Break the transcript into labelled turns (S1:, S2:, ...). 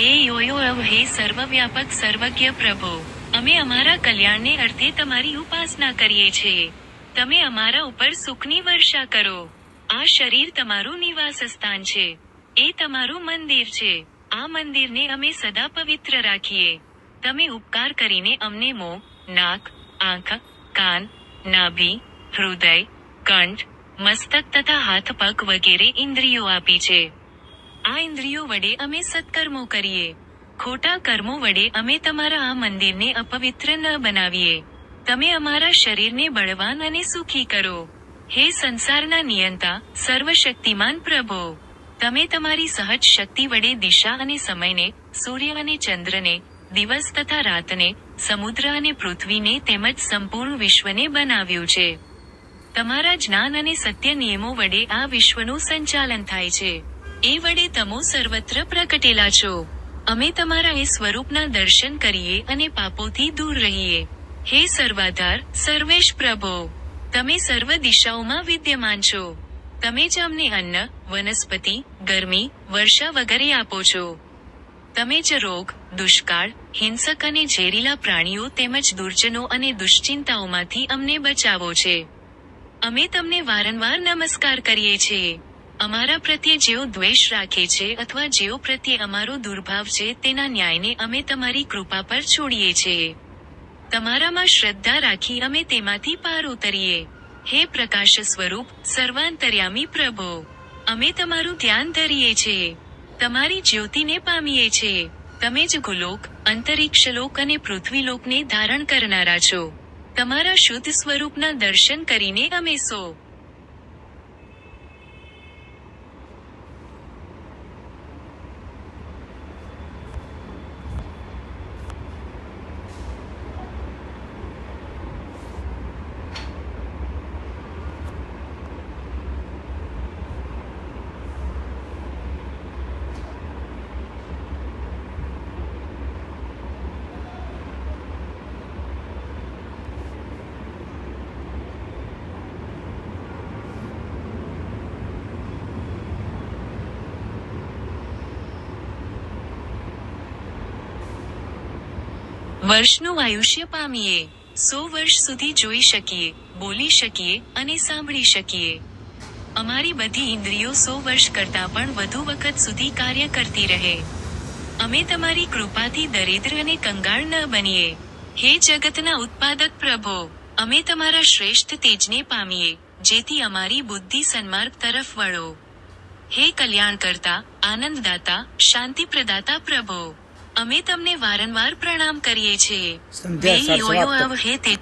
S1: એ yoyo હે સર્વવ્યાપક સર્વજ્ઞ પ્રભુ, અમે અમારા કલ્યાણને અર્થે તમારી ઉપાસના કરીએ છીએ. તમે અમારા ઉપર સુખની વર્ષા કરો. આ શરીર તમારું નિવાસ સ્થાન છે. એ તમારું મંદિર છે. આ મંદિરને અમે સદા પવિત્ર રાખીએ. તમે ઉપકાર કરીને અમને મોં, નાક, આંખ, કાન, નાભી, હૃદય, કંઠ, મસ્તક તથા હાથ પગ વગેરે ઇન્દ્રિયો આપી છે. આ ઇન્દ્રિયો વડે અમે સત્કર્મો કરીએ. ખોટા કર્મો વડે અમે તમારા આ મંદિરને અપવિત્ર ન બનાવીએ. તમે અમારા શરીરને બળવાન અને સુખી કરો. હે સંસારના નિયંતા, સર્વશક્તિમાન પ્રભો, તમે તમારી સહજ શક્તિ વડે દિશા અને સમયને, સૂર્ય અને ચંદ્રને, દિવસ તથા રાતને, સમુદ્ર અને પૃથ્વીને તેમજ સંપૂર્ણ વિશ્વને બનાવ્યું છે. તમારા જ્ઞાન અને સત્ય નિયમો વડે આ વિશ્વનું સંચાલન થાય છે. એ વડે તમો સર્વત્ર પ્રગટેલા છો. અમે તમારા એ સ્વરૂપના દર્શન કરીએ અને પાપોથી દૂર રહીએ. હે સર્વાધાર, સર્વેશ પ્રભો, તમે સર્વ દિશાઓમાં વિદ્યમાન છો. તમે જ અમને અન્ન, વનસ્પતિ, ગરમી, વર્ષા વગેરે આપો છો. તમે જ રોગ, દુષ્કાળ, હિંસક અને ઝેરીલા પ્રાણીઓ તેમજ દુર્જનો અને દુશ્ચિંતાઓમાંથી અમને બચાવો છે. અમે તમને વારંવાર નમસ્કાર કરીએ છીએ. અમારા પ્રત્યે જેઓ દ્વેષ રાખે છે અથવા જેઓ પ્રત્યે અમારો દુર્ભાવ છે તેના ન્યાયને અમે તમારી કૃપા પર છોડીએ છીએ. તમારામાં શ્રદ્ધા રાખી અમે તેમાંથી પાર ઉતરીએ. હે પ્રકાશ સ્વરૂપ, સર્વાંતર્યામી પ્રભો, અમે તમારું ધ્યાન ધરીએ છીએ. તમારી જ્યોતિને પામીએ છીએ. તમે જ ગુલોક, અંતરિક્ષલોક અને પૃથ્વીલોકને ધારણ કરનારા છો. તમારા શુદ્ધ સ્વરૂપના દર્શન કરીને અમે સો વર્ષનું આયુષ્ય પામીએ. 100 વર્ષ સુધી જોઈ શકીએ, બોલી શકીએ અને સાંભળી શકીએ. અમારી બધી ઇન્દ્રિયો 100 વર્ષ કરતાં પણ વધુ વખત સુધી કાર્ય કરતી રહે. અમે તમારી કૃપાથી દરિદ્ર અને કંગાળ ન બનીએ. હે જગતના ઉત્પાદક પ્રભો, અમે તમારા શ્રેષ્ઠ તેજને પામીએ, જેથી અમારી બુદ્ધિ સન્માર્ગ તરફ વળો. હે કલ્યાણકર્તા, આનંદદાતા, શાંતિપ્રદાતા પ્રભો, અમે તમને વારંવાર પ્રણામ કરીએ છીએ.
S2: સંધ્યા
S1: હે યોયો
S2: સમાપ્ત.
S1: હે તે